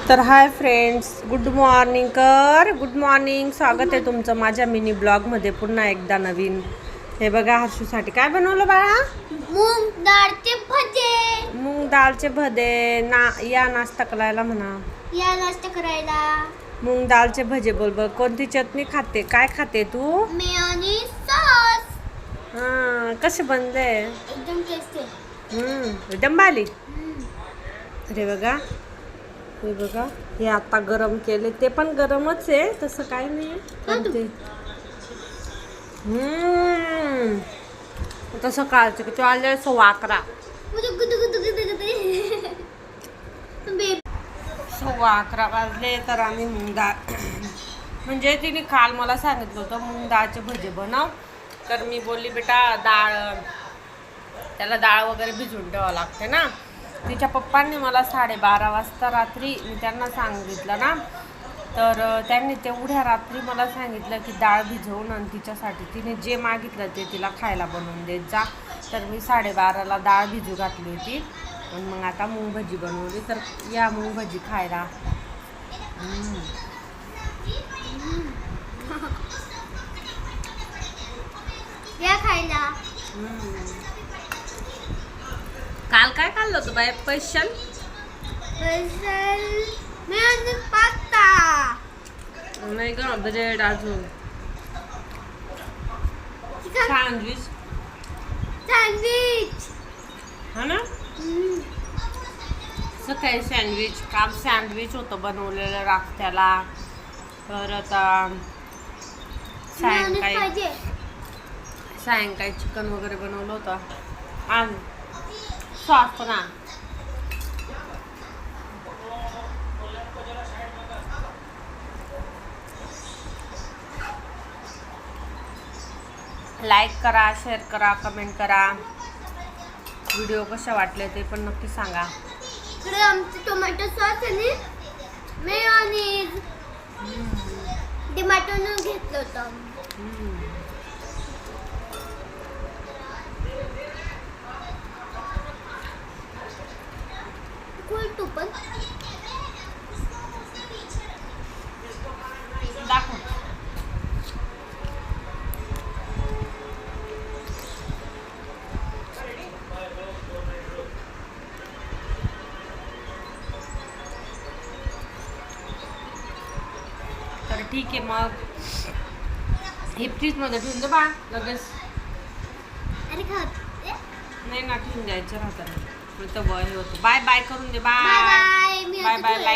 तर hi friends, good morning good morning. स्वागत आहे तुमचं माझ्या मिनी ब्लॉगमध्ये पुन्हा एकदा नवीन. हे बघा, हर्षूसाठी काय बनवलं बाळा? मूग डाळचे भजे. मूग डाळचे भजे या नाश्ता करायला म्हणा. या नाश्ता करायला. मूग डाळचे भजे. बोल कोणती चटणी खाते? काय खाते तू? Mayonnaise sauce. हां, कसे बनले? एकदम टेस्टी. एकदम भारी. अरे बघा, हे बघा, हे आता गरम केले. ते पण गरमच आहे, तसं काही नाही. पण ते तसं काळचं की ते आले 11:15. 11:15 वाजले तर आम्ही मूग डाळ म्हणजे तिने काल मला सांगितलं होतं मूग डाळचे भजे बनव. तर मी बोलली बेटा त्याला डाळ वगैरे भिजवून ठेवावं लागते ना. तिच्या पप्पांनी मला 12:30 वाजता रात्री मी त्यांना सांगितलं ना, तर त्यांनी तेवढ्या रात्री मला सांगितलं की डाळ भिजवून आणि तिच्यासाठी तिने जे मागितलं ते तिला खायला बनवून देत जा. तर मी 12:30ला डाळ भिजू घातली होती आणि मग आता मूग भजी बनवली. तर या मूग भजी खायला. या खायला. काल काय खाल्लं होतं बाय स्पेशल? Mayonnaise pasta. नाही ग, ब्रेड अजून सँडविच. सँडविच. हा ना, सकाळी सँडविच, काल सँडविच होतं बनवलेलं रास्त्याला. तर आता सायंकाळी चिकन वगैरे बनवलं होतं आणि सॉस ना. लाईक करा, शेअर करा, कमेंट करा. व्हिडिओ कशा वाटले ते पण नक्की सांगा. इकडे आमचे टोमॅटो सॉस आणि मेयोनीज टोमॅटोनं घेतलं होतं. तू पण दाखव. तर ठीक आहे, मग हे फ्रीजमध्ये ठेवून दे बा लगेच. अरे खात नाही ना, ठेवून द्यायचं राहतं. तर हे होतं. बाय बाय करून दे. Bye bye bye bye.